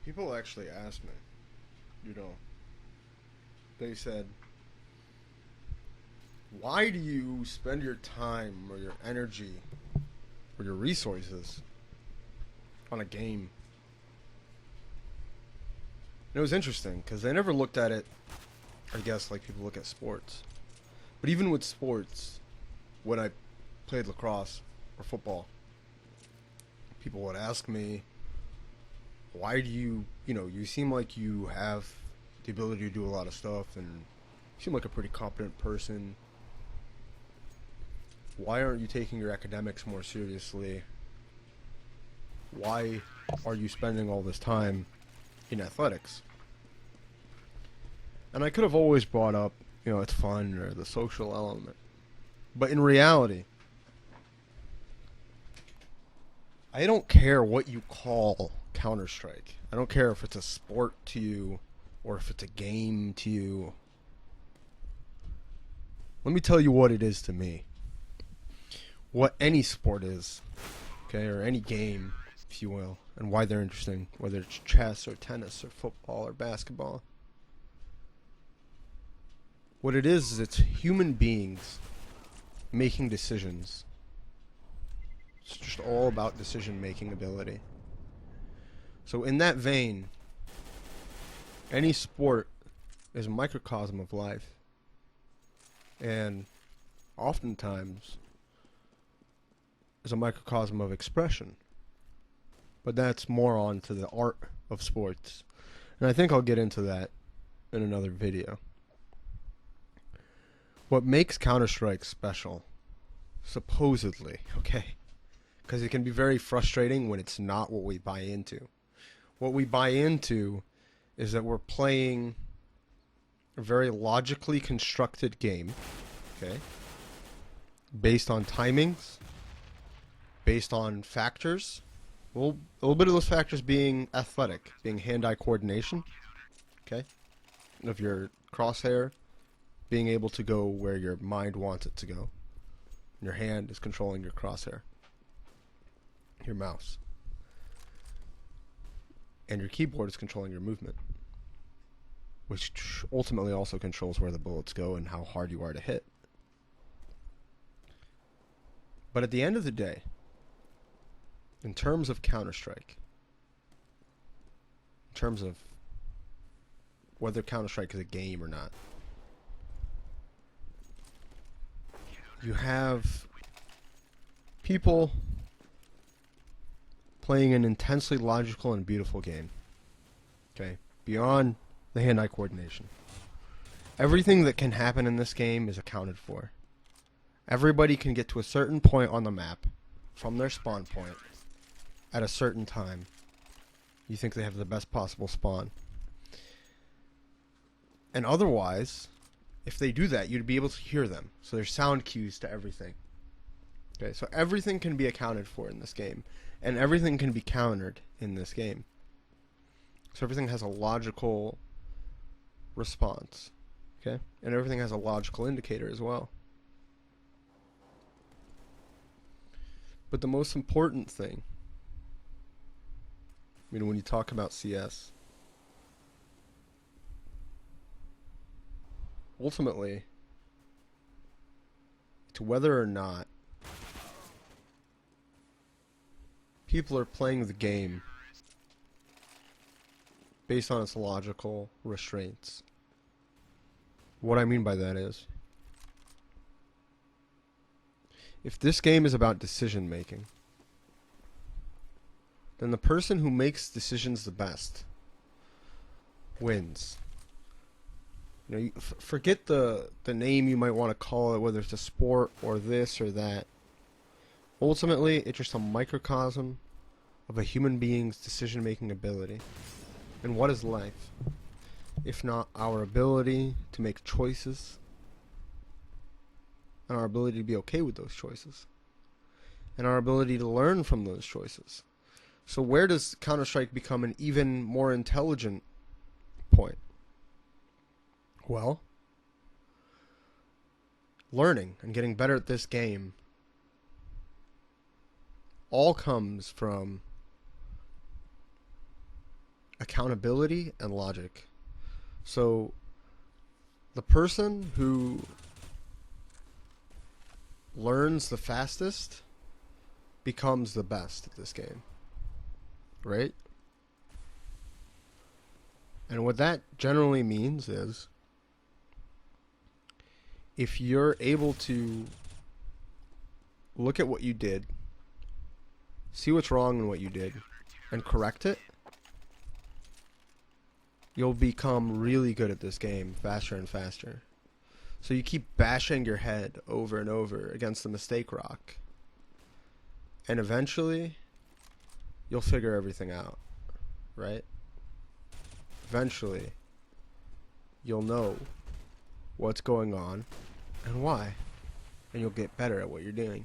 People actually ask me, you know, they said, why do you spend your time or your energy or your resources on a game? And it was interesting because they never looked at it, I guess, like people look at sports. But even with sports, when I played lacrosse or football, people would ask me, why do you seem like you have the ability to do a lot of stuff and you seem like a pretty competent person. Why aren't you taking your academics more seriously? Why are you spending all this time in athletics? And I could have always brought up, it's fun or the social element. But in reality, I don't care what you call Counter Strike. I don't care if it's a sport to you or if it's a game to you. Let me tell you what it is to me. What any sport is, okay, or any game, if you will, and why they're interesting, whether it's chess or tennis or football or basketball. What it is it's human beings making decisions. It's just all about decision-making ability. So in that vein, any sport is a microcosm of life. And oftentimes is a microcosm of expression. But that's more on to the art of sports. And I think I'll get into that in another video. What makes Counter-Strike special, supposedly, okay? Because it can be very frustrating when it's not what we buy into. What we buy into is that we're playing a very logically constructed game, okay? Based on timings, based on factors. Well, a little bit of those factors being athletic, being hand-eye coordination, okay? Of your crosshair being able to go where your mind wants it to go. Your hand is controlling your crosshair, your mouse. And your keyboard is controlling your movement, which ultimately also controls where the bullets go and how hard you are to hit. But at the end of the day, in terms of Counter-Strike, in terms of whether Counter-Strike is a game or not, you have people playing an intensely logical and beautiful game. Okay? Beyond the hand-eye coordination. Everything that can happen in this game is accounted for. Everybody can get to a certain point on the map from their spawn point at a certain time. You think they have the best possible spawn. And otherwise, if they do that, you'd be able to hear them. So there's sound cues to everything. Okay, so everything can be accounted for in this game. And everything can be countered in this game. So everything has a logical response. Okay? And everything has a logical indicator as well. But the most important thing, when you talk about CS, ultimately, to whether or not people are playing the game based on its logical restraints. What I mean by that is, if this game is about decision making, then the person who makes decisions the best wins. Forget the name you might want to call it, whether it's a sport or this or that. Ultimately, it's just a microcosm of a human being's decision-making ability. And what is life, if not our ability to make choices and our ability to be okay with those choices and our ability to learn from those choices? So where does Counter-Strike become an even more intelligent point? Well, learning and getting better at this game all comes from accountability and logic. So the person who learns the fastest becomes the best at this game, right? And what that generally means is, if you're able to look at what you did, see what's wrong in what you did, and correct it, you'll become really good at this game faster and faster. So you keep bashing your head over and over against the mistake rock, and eventually you'll figure everything out, right? Eventually you'll know what's going on and why, and you'll get better at what you're doing.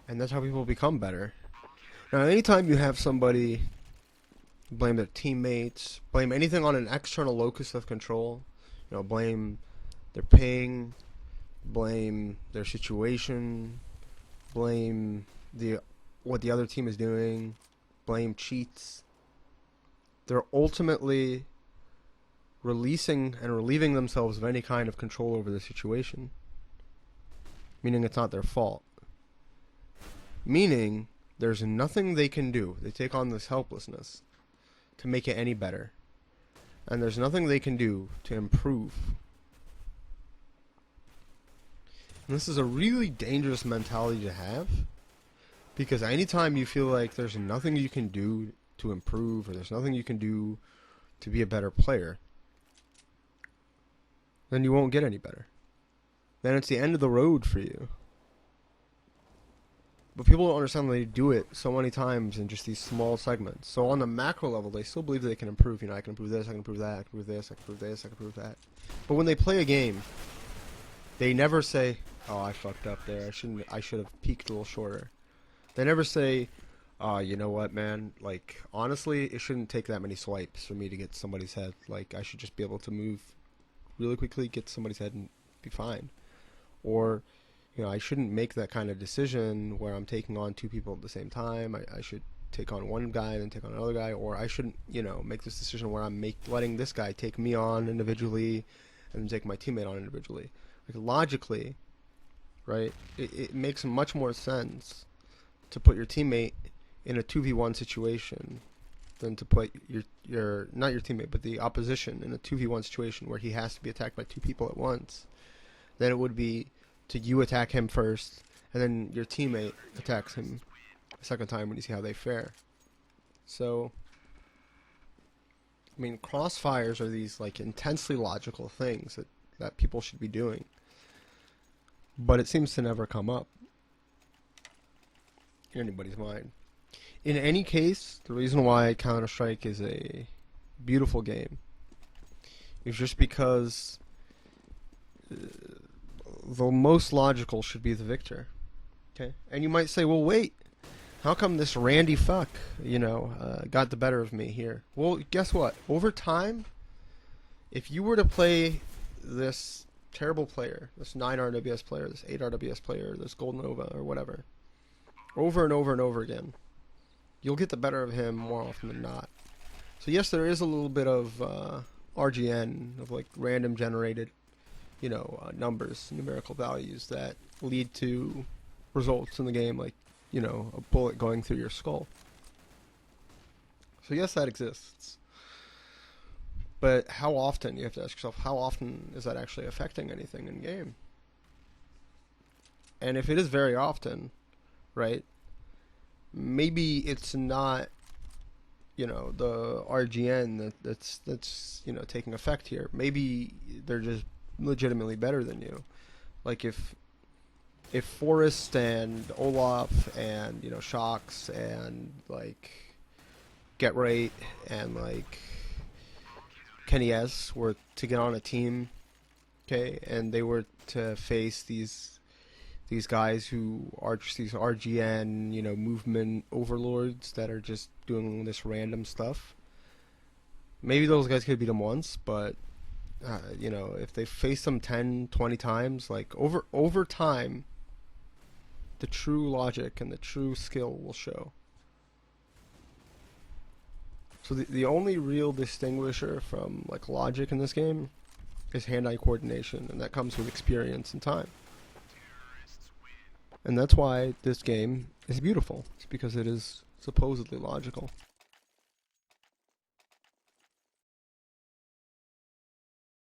And that's how people become better. Now, anytime you have somebody blame their teammates, blame anything on an external locus of control, blame their ping, blame their situation, blame what the other team is doing, blame cheats, they're ultimately releasing and relieving themselves of any kind of control over the situation. Meaning it's not their fault. Meaning there's nothing they can do. They take on this helplessness to make it any better. And there's nothing they can do to improve. And this is a really dangerous mentality to have, because anytime you feel like there's nothing you can do to improve, or there's nothing you can do to be a better player, then you won't get any better. Then it's the end of the road for you. But people don't understand that they do it so many times in just these small segments. So on the macro level, they still believe that they can improve. I can improve this, I can improve that, I can improve this, I can improve this, I can improve that. But when they play a game, they never say, "Oh, I fucked up there. I should have peaked a little shorter." They never say, "You know what, man? Like, honestly, it shouldn't take that many swipes for me to get somebody's head. Like, I should just be able to move really quickly, get somebody's head, and be fine." Or, I shouldn't make that kind of decision where I'm taking on two people at the same time. I should take on one guy and then take on another guy. Or I shouldn't, make this decision where I'm letting this guy take me on individually and then take my teammate on individually. Like, logically, right, it makes much more sense to put your teammate in a 2v1 situation than to put your not your teammate, but the opposition in a 2v1 situation where he has to be attacked by two people at once. Then it would be to you attack him first, and then your teammate attacks him a second time when you see how they fare. So, crossfires are these intensely logical things that people should be doing, but it seems to never come up in anybody's mind. In any case, the reason why Counter-Strike is a beautiful game is just because the most logical should be the victor. Okay? And you might say, well, wait, how come this Randy fuck, got the better of me here? Well, guess what? Over time, if you were to play this terrible player, this 9 RWS player, this 8 RWS player, this Gold Nova, or whatever, over and over and over again, you'll get the better of him more often than not. So yes, there is a little bit of RGN, of random generated numbers, numerical values that lead to results in the game, a bullet going through your skull. So yes, that exists. But how often, you have to ask yourself, how often is that actually affecting anything in game? And if it is very often, right, maybe it's not, the RGN that's taking effect here. Maybe they're just legitimately better than you. Like if Forrest and Olaf and Shocks and Get Right and Kenny S were to get on a team, okay, and they were to face these guys who are just these RGN movement overlords that are just doing this random stuff, maybe those guys could beat them once, but if they face them 10, 20 times, over time, the true logic and the true skill will show. So the only real distinguisher from like logic in this game is hand-eye coordination, and that comes with experience and time. And that's why this game is beautiful. It's because it is supposedly logical.